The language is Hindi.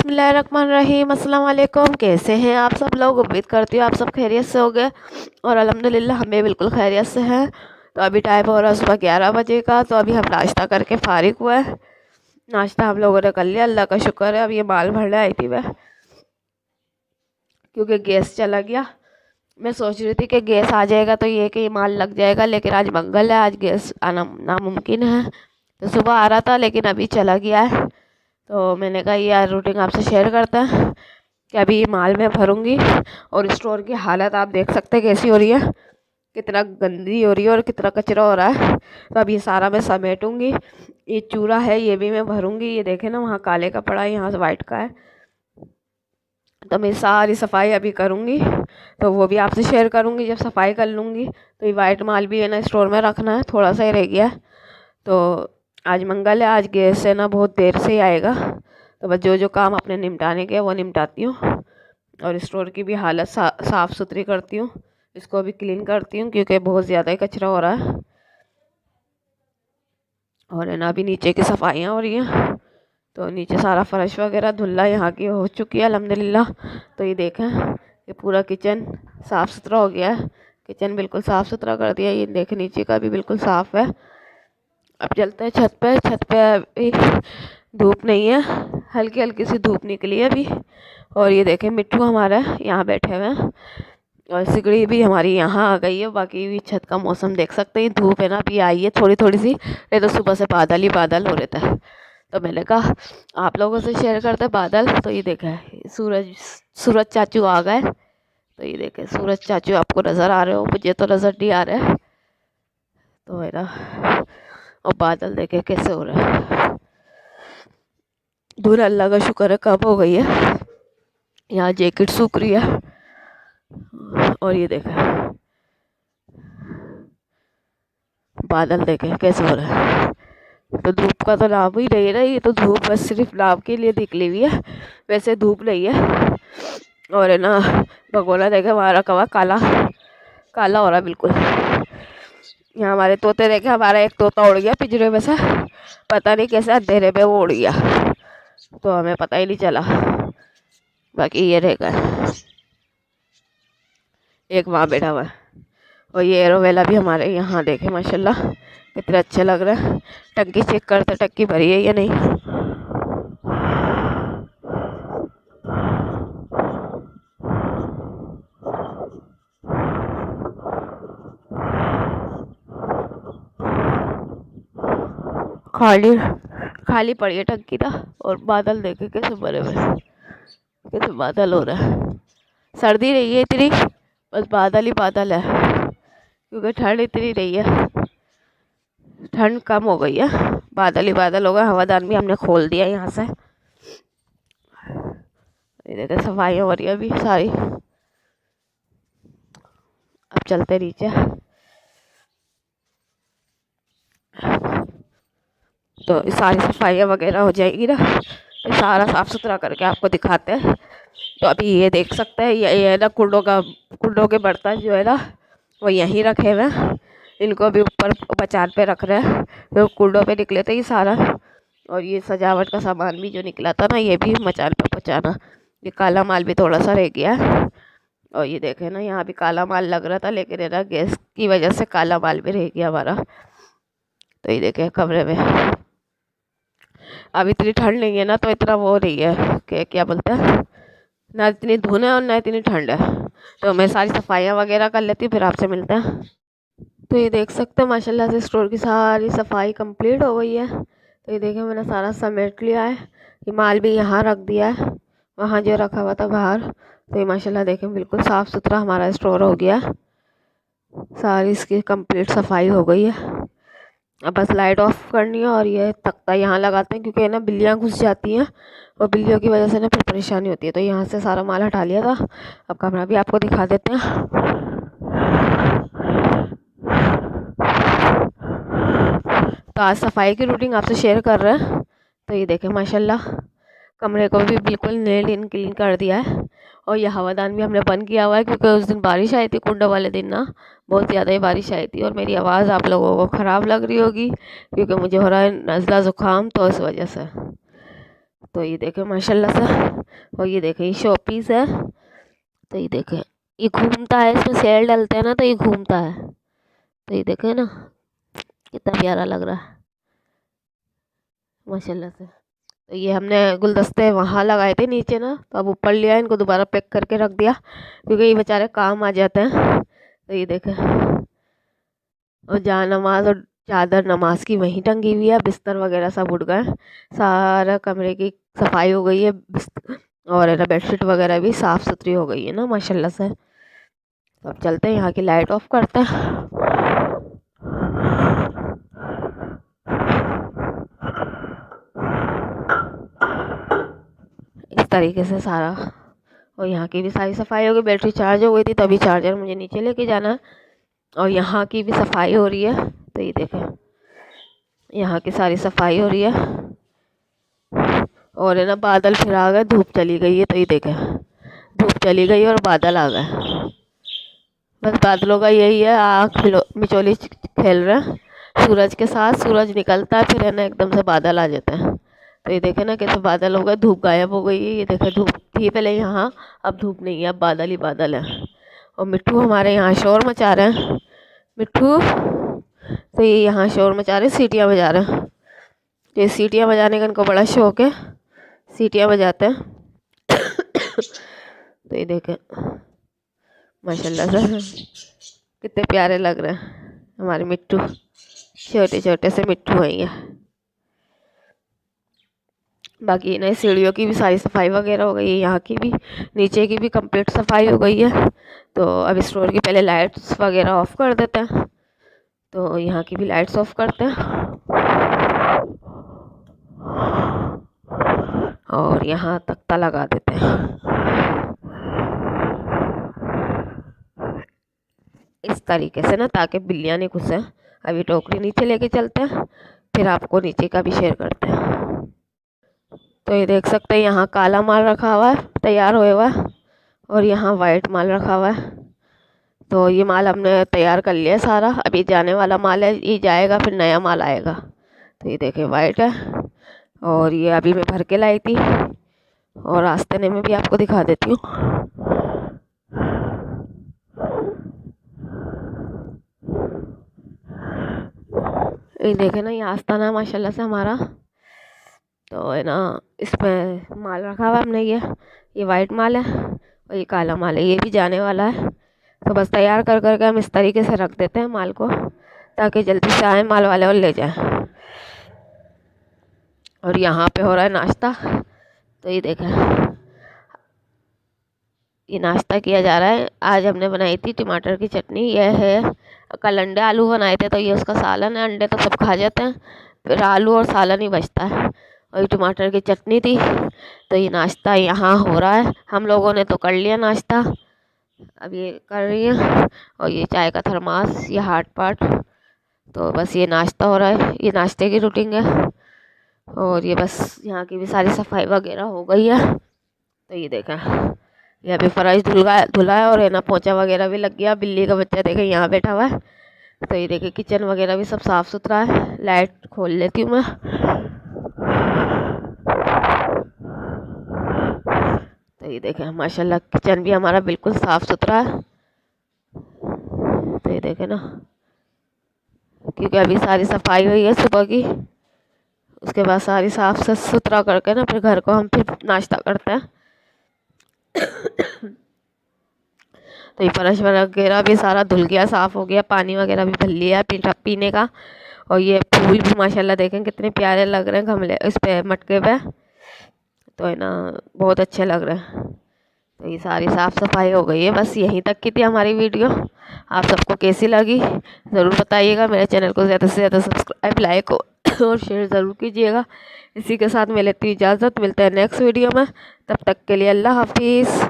बिस्मिल्लाहिर्रहमानिर्रहीम अस्सलाम वालेकुम। कैसे हैं आप सब लोग? उम्मीद करती हूँ आप सब खैरियत से हो गए और अल्हम्दुलिल्लाह हम भी बिल्कुल खैरियत से हैं। तो अभी टाइम हो रहा है सुबह 11 बजे का। तो अभी हम नाश्ता करके फ़ारिग हुए हैं। नाश्ता हम लोगों ने कर लिया, अल्लाह का शुक्र है। अब ये माल भरने आई थी मैं, क्योंकि गैस चला गया। मैं सोच रही थी कि गैस आ जाएगा तो ये कि माल लग जाएगा, लेकिन आज मंगल है, आज गैस आना नामुमकिन है। तो सुबह आ रहा था लेकिन अभी चला गया है। तो मैंने कहा यार रूटीन आपसे शेयर करते हैं कि अभी माल में भरूंगी। और स्टोर की हालत आप देख सकते हैं कैसी हो रही है, कितना गंदी हो रही है और कितना कचरा हो रहा है। तो अब ये सारा मैं समेटूंगी। ये चूरा है ये भी मैं भरूंगी। ये देखे ना, वहाँ काले का पड़ा है, यहाँ से वाइट का है। तो मैं सारी सफाई अभी करूँगी, तो वो भी आपसे शेयर करूँगी जब सफाई कर लूँगी। तो ये वाइट माल भी है ना स्टोर में रखना है, थोड़ा सा ही रह गया है। तो आज मंगल है, आज गैस है ना बहुत देर से ही आएगा। तो बस जो जो काम अपने निपटाने के वो निपटाती हूँ और स्टोर की भी हालत साफ़ सुथरी करती हूँ। इसको भी क्लीन करती हूँ क्योंकि बहुत ज़्यादा ही कचरा हो रहा है। और है ना अभी नीचे की सफाइयाँ हो रही हैं। तो नीचे सारा फर्श वगैरह धुल्ला यहाँ की हो चुकी है अल्हम्दुलिल्लाह। तो ये देखें, ये पूरा किचन साफ़ सुथरा हो गया है। किचन बिल्कुल साफ़ सुथरा कर दिया। ये देखें नीचे का भी बिल्कुल साफ़ है। अब चलते हैं छत पे। छत पे अभी धूप नहीं है, हल्की हल्की सी धूप निकली है अभी। और ये देखें मिट्टू हमारा यहाँ बैठे हुए हैं और सिगड़ी भी हमारी यहाँ आ गई है। बाकी भी छत का मौसम देख सकते हैं, धूप है ना अभी आई है थोड़ी थोड़ी सी, नहीं तो सुबह से बादल ही बादल हो रहे थे। तो मैंने कहा आप लोगों से शेयर करते बादल। तो ये देखा सूरज चाचू आ गए। तो ये देखे सूरज चाचू आपको नज़र आ रहे हो, मुझे तो नज़र नहीं आ रहे। तो है ना, और बादल देखे कैसे हो रहा है। धूल अल्लाह का शुक्र है कम हो गई है। यहाँ जैकेट सूख रही है। और ये देखा बादल देखे कैसे हो रहा है। तो धूप का तो नाम ही नहीं है ना, ये तो धूप बस सिर्फ नाम के लिए निकली हुई है, वैसे धूप नहीं है। और है ना भगोना देखे हमारा कवा काला काला हो रहा है बिल्कुल। यहाँ हमारे तोते देखे, हमारा एक तोता उड़ गया पिंजरे में से, पता नहीं कैसे अंधेरे में वो उड़ गया, तो हमें पता ही नहीं चला। बाकी ये रहेगा एक वहाँ बैठा हुआ है। और ये एरोवेला भी हमारे यहाँ देखे माशाल्लाह कितने अच्छे लग रहे हैं। टंकी चेक करते टंकी भरी है या नहीं। खाली खाली पड़ी है टंकी ना। और बादल देखे कैसे भरे हुए, कैसे बादल हो रहा है। सर्दी नहीं है इतनी, बस बादल ही बादल है, क्योंकि ठंड इतनी नहीं है, ठंड कम हो गई है, बादल ही बादल हो गए। हवादान भी हमने खोल दिया यहाँ से। ये देखो सफाइयाँ हो रही है अभी सारी। अब चलते नीचे। तो सारी सफाइयाँ वगैरह हो जाएगी ना, तो सारा साफ़ सुथरा करके आपको दिखाते हैं। तो अभी ये देख सकते हैं, ये ना कुंडों के बर्तन जो है ना वो यहीं रखे हुए हैं। इनको भी ऊपर पचान पे रख रहे हैं, तो कुंडों पे निकले थे ये सारा। और ये सजावट का सामान भी जो निकला था ना, ये भी मचान पे पहुँचाना। ये काला माल भी थोड़ा सा रह गया है। और ये देखे ना, यहाँ भी काला माल लग रहा था, लेकिन है ना गैस की वजह से काला माल भी रह गया हमारा। तो ये देखे कमरे में अब इतनी ठंड नहीं है ना, तो इतना वो नहीं है कि क्या बोलते हैं, ना इतनी धुंध है और ना इतनी ठंड है। तो मैं सारी सफाइयाँ वगैरह कर लेती हूँ, फिर आपसे मिलते हैं। तो ये देख सकते हैं माशाल्लाह से स्टोर की सारी सफाई कंप्लीट हो गई है। तो ये देखें मैंने सारा समेट लिया है। ये माल भी यहाँ रख दिया है, वहाँ जो रखा हुआ था बाहर। तो ये माशाल्लाह देखें बिल्कुल साफ़ सुथरा हमारा स्टोर हो गया, सारी इसकी कंप्लीट सफाई हो गई है। अब बस लाइट ऑफ करनी है। और ये तख्ता यहाँ लगाते हैं क्योंकि ना बिल्लियाँ घुस जाती हैं, और बिल्लियों की वजह से ना फिर परेशानी होती है। तो यहाँ से सारा माल हटा लिया था। अब कमरा भी आपको दिखा देते हैं। तो आज सफाई की रूटीन आपसे शेयर कर रहे हैं। तो ये देखें माशाल्लाह कमरे को भी बिल्कुल नीट क्लीन कर दिया है। और ये हवादान भी हमने बंद किया हुआ है, क्योंकि उस दिन बारिश आई थी कुंडा वाले दिन ना, बहुत ज़्यादा ही बारिश आई थी। और मेरी आवाज़ आप लोगों को ख़राब लग रही होगी क्योंकि मुझे हो रहा है नज़ला ज़ुकाम, तो इस वजह से। तो ये देखे माशाल्लाह से। और ये देखे ये शोपीस है। तो ये देखे ये घूमता है, इसमें सेल डालते हैं ना तो ये घूमता है। तो ये देखे ना कितना प्यारा लग रहा है माशाल्लाह से। तो ये हमने गुलदस्ते वहाँ लगाए थे नीचे ना, तो अब ऊपर लिया, इनको दोबारा पैक करके रख दिया क्योंकि ये बेचारे काम आ जाते हैं। तो ये देखे और जहाँ नमाज और चादर नमाज की वहीं टंगी हुई है, बिस्तर वगैरह सब उठ गए, सारा कमरे की सफाई हो गई है, और है ना बेडशीट वगैरह भी साफ़ सुथरी हो गई है ना माशाल्लाह से। तो अब चलते हैं, यहाँ की लाइट ऑफ करते हैं। इस तरीके से सारा, और यहाँ की भी सारी सफाई हो गई। बैटरी चार्ज हो गई थी, तभी चार्जर मुझे नीचे लेके जाना है। और यहाँ की भी सफाई हो रही है। तो ये देखें यहाँ की सारी सफाई हो रही है। और है ना बादल फिर आ गए, धूप चली गई है। तो ये देखें धूप चली गई और बादल आ गए। बस बादलों का यही है, आँख मिचौली खेल रहे हैं सूरज के साथ। सूरज निकलता है फिर है ना एकदम से बादल आ जाते हैं। तो ये देखे ना कैसे बादल हो गए, धूप गायब हो गई है। ये देखे धूप थी पहले यहाँ, अब धूप नहीं है, अब बादल ही बादल है। और मिट्ठू हमारे यहाँ शोर मचा रहे हैं। मिट्ठू तो ये यहाँ शोर मचा रहे, सीटियाँ बजा रहे हैं। ये सीटियाँ बजाने का इनको बड़ा शौक है, सीटियाँ बजाते हैं। तो ये देखें माशाल्लाह से कितने प्यारे लग रहे हैं हमारे मिट्टू, छोटे छोटे से मिट्टू हैं ये। बाकी नए सीढ़ियों की भी सारी सफाई वगैरह हो गई है, यहाँ की भी, नीचे की भी कंप्लीट सफाई हो गई है। तो अब स्टोर की पहले लाइट्स वगैरह ऑफ़ कर देते हैं। तो यहाँ की भी लाइट्स ऑफ करते हैं और यहाँ तख्ता लगा देते हैं इस तरीके से ना, ताकि बिल्लियाँ नहीं घुसे। अभी टोकरी नीचे लेके चलते हैं, फिर आपको नीचे का भी शेयर करते हैं। तो ये देख सकते हैं यहाँ काला माल रखा हुआ है तैयार हुआ हुआ, और यहाँ वाइट माल रखा हुआ है। तो ये माल हमने तैयार कर लिया सारा, अभी जाने वाला माल है, ये जाएगा फिर नया माल आएगा। तो ये देखें वाइट है, और ये अभी मैं भर के लाई थी, और रास्ते में भी आपको दिखा देती हूँ। ये देखे ना ये आस्ताना माशाल्लाह से हमारा। तो है ना इसमें माल रखा हुआ हमने, ये वाइट माल है और ये काला माल है, ये भी जाने वाला है। तो बस तैयार कर करके हम इस तरीके से रख देते हैं माल को, ताकि जल्दी से आए माल वाले और ले जाए। और यहाँ पे हो रहा है नाश्ता। तो ये देखा ये नाश्ता किया जा रहा है। आज हमने बनाई थी टमाटर की चटनी, यह है। कल अंडे आलू बनाए थे, तो ये उसका सालन है। अंडे तो सब खा जाते हैं, फिर आलू और सालन ही बचता है। और ये टमाटर की चटनी थी। तो ये नाश्ता यहाँ हो रहा है, हम लोगों ने तो कर लिया नाश्ता, अब ये कर रही है। और ये चाय का थर्मास, ये हाट पाट। तो बस ये नाश्ता हो रहा है, ये नाश्ते की रूटीन है। और ये बस यहाँ की भी सारी सफाई वगैरह हो गई है। तो ये देखा यहाँ पे फर्श धुला है, और है ना पोछा वगैरह भी लग गया। बिल्ली का बच्चा देखे यहाँ बैठा हुआ है। तो ये देखे किचन वगैरह भी सब साफ़ सुथरा है। लाइट खोल लेती हूँ मैं। तो ये देखे माशाल्लाह किचन भी हमारा बिल्कुल साफ़ सुथरा है। तो ये देखे ना, क्योंकि अभी सारी सफाई हुई है सुबह की, उसके बाद सारी साफ़ सुथरा करके ना फिर घर को हम फिर नाश्ता करते हैं। तो ये फर्श वगैरह भी सारा धुल गया, साफ़ हो गया, पानी वगैरह भी भर लिया पीने का। और ये फूल भी माशाल्लाह देखें कितने प्यारे लग रहे हैं गमले इस पे, मटके पे। तो है ना बहुत अच्छे लग रहे हैं। तो ये सारी साफ़ सफाई हो गई है। बस यहीं तक की थी हमारी वीडियो। आप सबको कैसी लगी ज़रूर बताइएगा। मेरे चैनल को ज़्यादा से ज़्यादा सब्सक्राइब, लाइक और शेयर ज़रूर कीजिएगा। इसी के साथ मैं लेती हूँ इजाज़त, मिलते हैं नेक्स्ट वीडियो में। तब तक के लिए अल्लाह हाफिज़।